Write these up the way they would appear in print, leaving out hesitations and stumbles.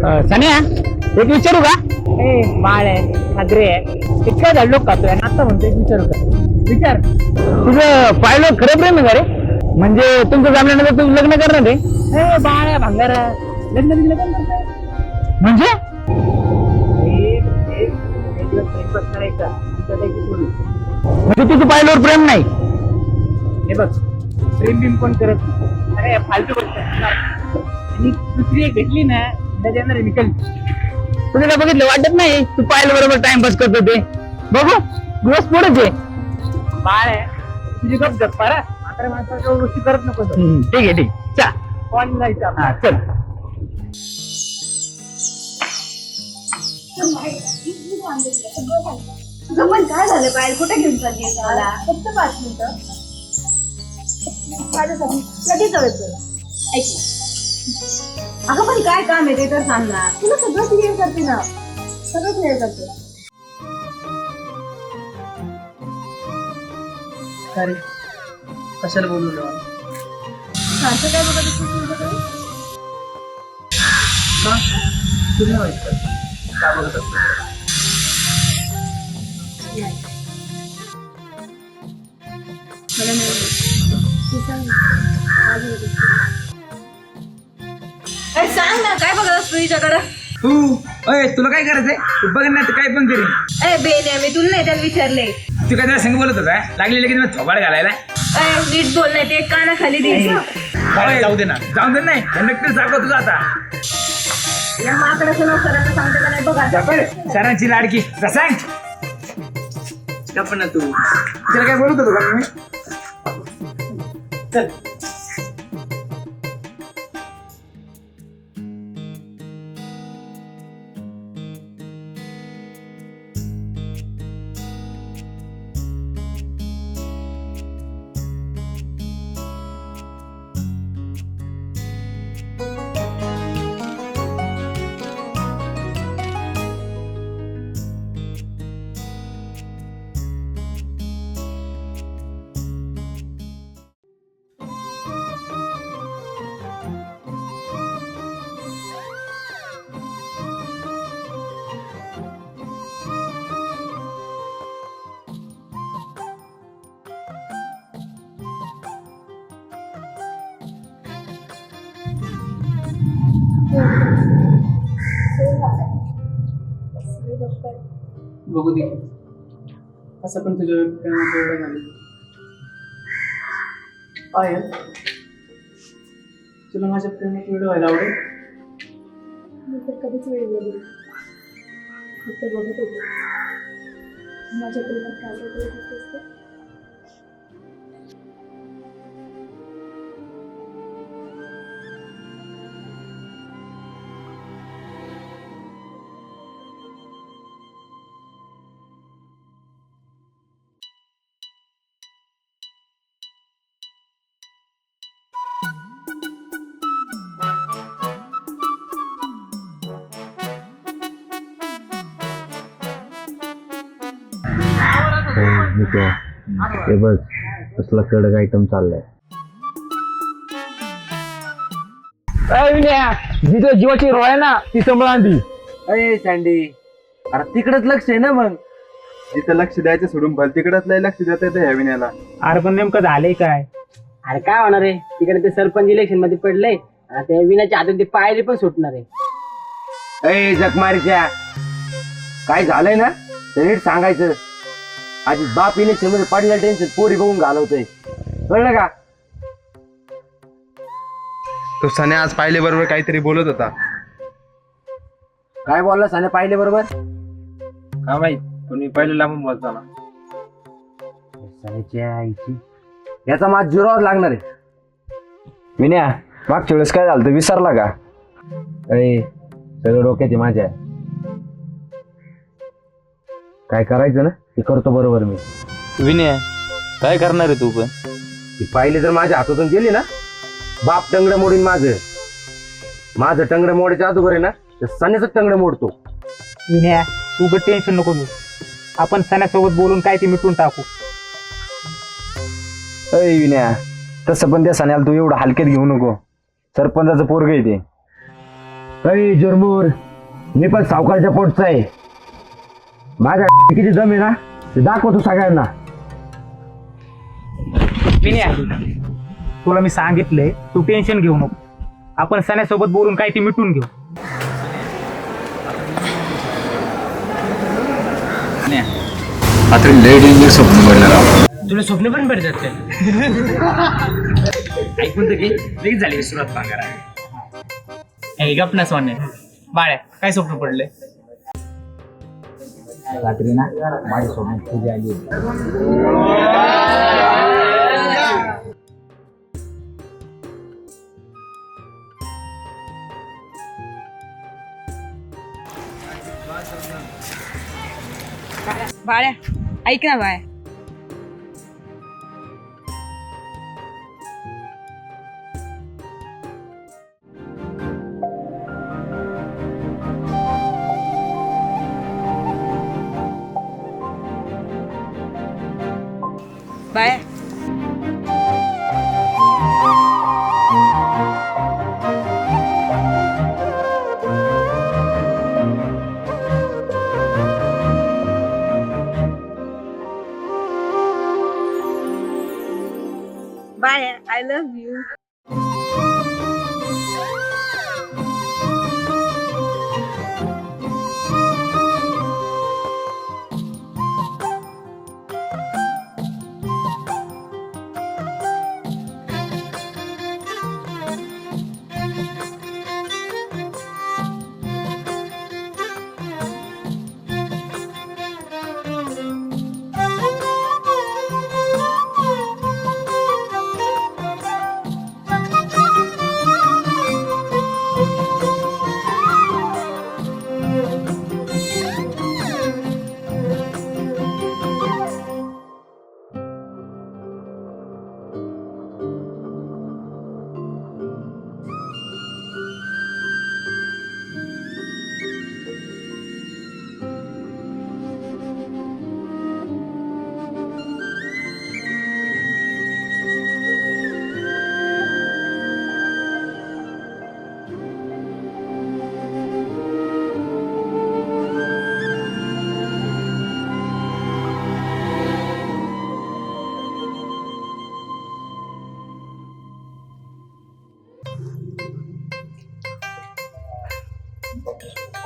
सन्या एक विचारू का? ए बाळ आहे हादरे आहे इतका झाड खातोय आणि आता म्हणतो एक विचारू का? विचार. तुझं पाहिलं खरं प्रेम आहे का रे? म्हणजे तुमचं जमल्यानंतर तू लग्न करणार आहे? ए बाळ आहे भांगार लग्न बिग्न कोण करतंय? म्हणजे एक दिवस टाइमपास करायचा नंतर त्याची सोडून. म्हणजे तुझं पाहिल्यावर प्रेम नाही? हे बघ प्रेम बिम कोण करत नाही. अरे फालतू गोष्ट आहे. आणि दुसरी एक भेटली ना त्याच्यानंतर निकल. तुझं काय बघितलं वाटत नाही तू पाहिलं बरोबर टाइमपास करतो ते? बघू दिवस पुढेच आहे. बाळ आहे तुझी गप जप पारा मात्र मात्र गोष्टी करत नको. ठीक आहे ठीक चा कॉल जायचं हा चल. तुझं पण काय झालं बाहेर कुठे घेऊन चालली मला फक्त 5 मिनिटं माझ्यासाठी लगेच हवे तुला ऐक अगं पण काय काम आहे ते तर सांग ना तुला सगळं क्लिअर करते ना सगळं क्लिअर करते अरे कशाला बोलवलं सारखं काय बघत असते तुझ्याकडे का तुम्ही व्हायचं का बघत असतो? मला नाही तू सांग काय बघत असते? सांग ना काय बघत असतो तिच्याकडं तू अय तुला काय करायचंय तू बघ ना काय पण करीन. ए बेने मी तुला नाही त्याला विचारले तू काय त्याला संग बोलत होता लागली लगेच मग थोबाड घालायला. नीट बोल नाही ते कानाखाली द्यायचं अय, जाऊ दे ना नाही नक्कीच दाखव तुझा आता. या माकडाचं नाव सरांना सांगते का नाही बघा सरांची लाडकी सांग पण तू तिला काय बोलत होतो का मी? चल बघू दे असं पण तुझ्या प्रेमात एवढं झालं. पायल तुला माझ्या प्रेमात एवढं व्हायला आवडेल? मी तर कधीच वेळ गेली फक्त बघत होते माझ्या प्रेमात काय काय होत असते. हे बघ कसला कडक आयटम चाललाय. जी तो जीवाची रोळ आहे ना ती सांभाळा ती. अरे सँडी अरे तिकडच लक्ष आहे ना मग जिथं लक्ष द्यायचं सोडून भल तिकडच लय लक्ष देता येतं ह्या विण्याला. अरे पण नेमकं झालंय काय? अरे काय होणार आहे तिकडे ते सरपंच इलेक्शन मध्ये पडलंय त्या विनाच्या हातून ते पायरी पण सुटणार आहे. अय जखमारीच्या काय झालंय ना तर नीट सांगायचं. आधी बाप इलेक्शन मध्ये पडलं टेन्शन पोरी बघून घालवतोय कळलं का? तो सने आज पाहिले बरोबर काहीतरी बोलत होता. काय बोलला साने पाहिले बरोबर? हा माहित पण मी पहिले लांबून बोलतो ना. सानेच्या आईची याचा माझ जिरोवर लागणार आहे. विन्या मागच्या वेळेस काय झालं विसरला का? अरे सगळं डोक्याचे माझ्या काय करायचं ना ते करतो बरोबर मी. विनय काय करणार आहे तू पण? ती पाहिले जर माझ्या हातातून गेली ना बाप टंगडं मोडीन माझं टंगडं मोडायच्या अगोदर आहे ना तर सनेचं टंगडं मोडतो. विनया तू पण टेन्शन नको घेऊ आपण सणासोबत बोलून काय ते मिटून टाकू. अय विन्या तसं पण त्या सण्याला तू एवढं हलक्यात घेऊ नको. सरपंचाचं पोरग आहे ते. अरे जुरमूर, मी पण सावकारच्या पोटचा आहे. माझ्या किती दम आहे ना ते दाखवतो सगळ्यांना. विनया, तुला मी सांगितलंय तू टेन्शन घेऊ नको. आपण सण्यासोबत बोलून काय ते मिटून घेऊ. आता लय डेंजर स्वप्न पडलं राव. तुला स्वप्न पण पडतात ते. ऐकून तर घे, लगेच झाली सुरुवात सांगा. गप ना सोने. बाळ्या, काय स्वप्न पडले? रात्री ना माझ्या सोबत तुझी आली. बाळ्या, ऐक ना बाळ्या. बाळ्या, बाळ्या, आय लव्ह यू.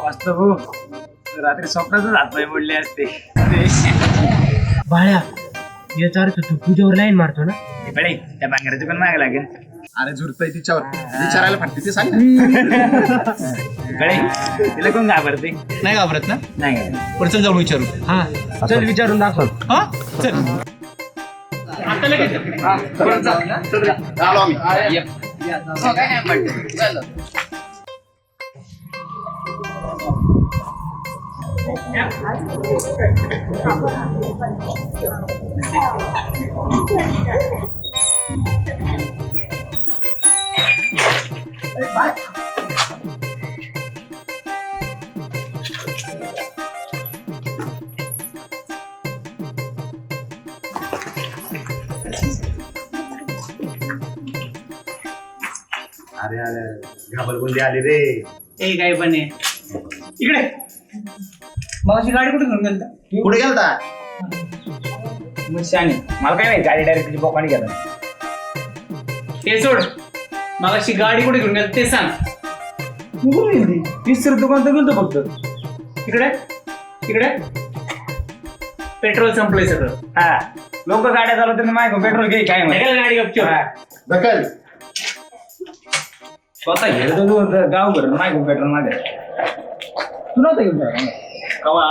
वास्तव हो, रात्री स्वप्नातच हातपाय मोडले असते. बाळ्या, याचा अर्थ तू तुझ्यावर लाईन मारतो ना. बळे, त्या बांगऱ्याचं पण मागे लागेल. अरे झुरतय तिच्यावर विचारायला फाटते ते सांग ना. बळे, तिला कोण घाबरते? नाही घाबरत ना. नाही. पण चल जाऊन विचारू. हा, चल विचारून दाखव. हा चल. आता लगेच. आलो आम्ही. अरे अरे घाबरगुंडी आली रे. ए काय पण आहे इकडे. मावशी गाडी कुठे घेऊन गेलता? कुठे गेलता? मग शाने, मला काय नाही, गाडी डायरेक्ट तुझी बोकाने गेला. ते सोड, मागाशी गाडी कुठे घेऊन गेला ते सांग. तीस दुकान तर गेलतो फक्त. इकडे इकडे पेट्रोल संपलंय सगळं. हा, लोक गाड्या चालवतात ना, माय पेट्रोल घे काय म्हणा गाडी गपचूप. दखल स्वतः घेतो तू गाव भर माय पेट्रोल मागे. तू नव्हता घेऊन कवा.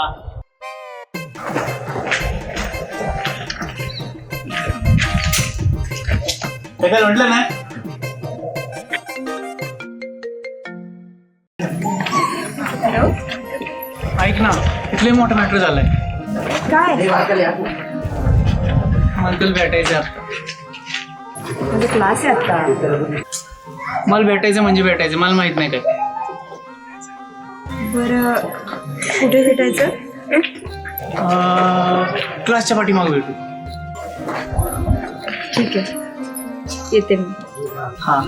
काय म्हटलं ना. ऐक ना, इथले मोठा मॅटर झालाय. काय मला तुला भेटायचं आता. म्हणजे क्लास आहे आता. मला भेटायचं म्हणजे भेटायचं, मला माहित नाही काय. बरं, कुठे भेटायचं? क्लासच्या पाठीमागे भेटू. ठीक आहे, येते मी. हा.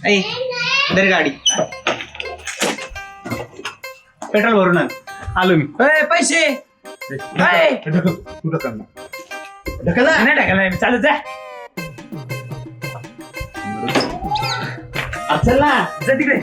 ऐ दर गाडी पेट्रोल भरून आण. आलो मी. पैसे नाही ढकलणार मी चालत जा. चल ना जा तिकडे.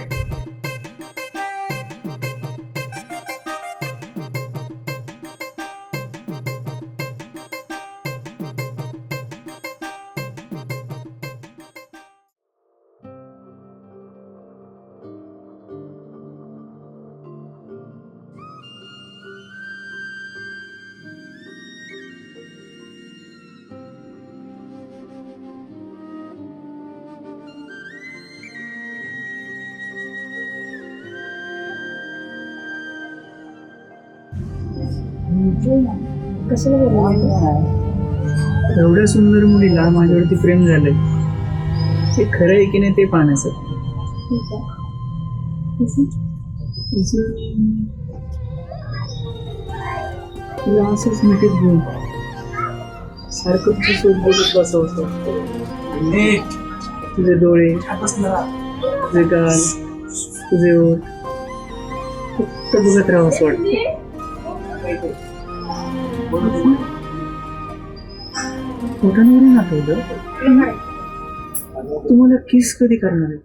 कशाला बोलला एवढ्या सुंदर मुलीला माझ्यावरती प्रेम झालंय, ते खरं आहे की नाही ते पाहण्याचं. तुला असंच मिठीत घेऊन सारखं तुझं सोबत बोलत बसवतं. तुझे डोळे, तुझे गाल, तुझे ओठ फक्त बघत राहावं असं वाटतं. पोटांवरून आठवलं, तुम्हाला किस कधी करणार आहे?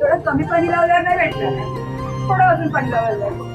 थोडं कमी पाणी लावल्यावर नाही भेटणार, थोडं अजून पाणी लावायला लागेल.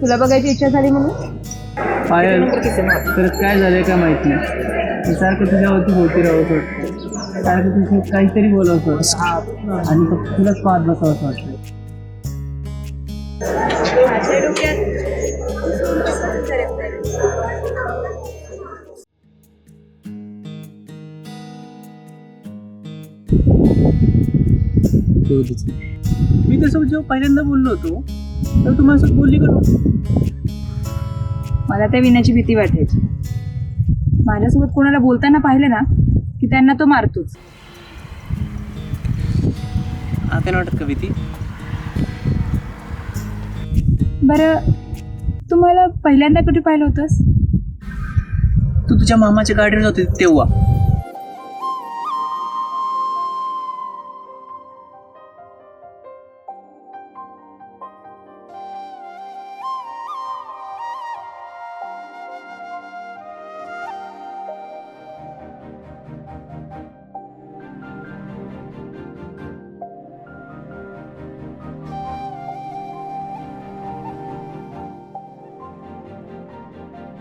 तुला बघायची इच्छा झाली म्हणून पायल, परत काय झालंय का माहित नाही, सारखं तुझ्यावरती होती राहत वाटतं, सारखं तुझं काहीतरी बोलावं वाटतं आणि फक्त तुलाच पाहत बसावं वाटतं. माझ्या डोक्यात मी त्यासोबत जेव्हा पहिल्यांदा बोललो होतो तर तू माझ्यासोबत बोलली का नव्हती? मला त्या विण्याची भीती वाटायची. माझ्यासोबत कोणाला बोलताना पाहिलं ना की त्यांना तो मारतोच. आता नाही वाटत का भीती? बरं, तू मला पहिल्यांदा कुठे पाहिलं होतंस? तू तुझ्या मामाच्या गाडीवर होती तेव्हा.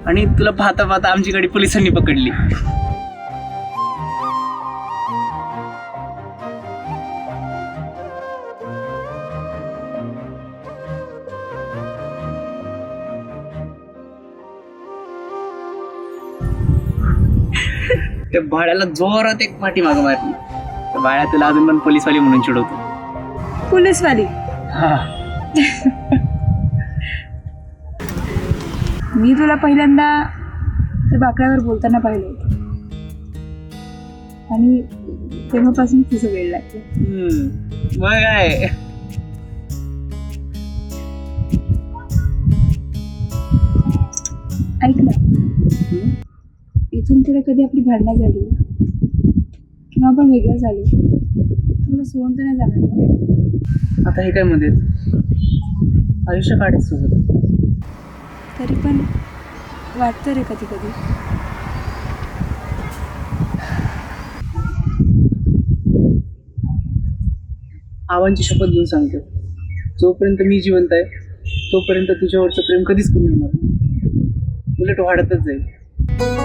आणि तुला पाहता पाहता आमची गाडी पोलिसांनी पकडली. त्या भाड्याला जोरात एक पाठी मागं मारली. त्या भाड्या तुला अजून पण पोलीसवाली म्हणून चिडवतो. पोलीसवाली? मी तुला पहिल्यांदा त्या बाकड्यावर बोलताना पाहिलं होतं आणि तेव्हापासून तुझं वेळ लागतं. मग काय, ऐक ना, इथून पुढे कधी आपली भांडणं झाली किंवा आपण वेगळं झालो, तुला सोडून तर नाही जाणार. आता हे काय मध्ये आयुष्य काढायचं सोबत. तरी पण वाटतं रे कधी कधी आव्हांची शपथ घेऊन सांगतो, जोपर्यंत मी जिवंत आहे तोपर्यंत तुझ्यावरचं प्रेम कधीच कमी होणार नाही. उलट वाढतच जाईल.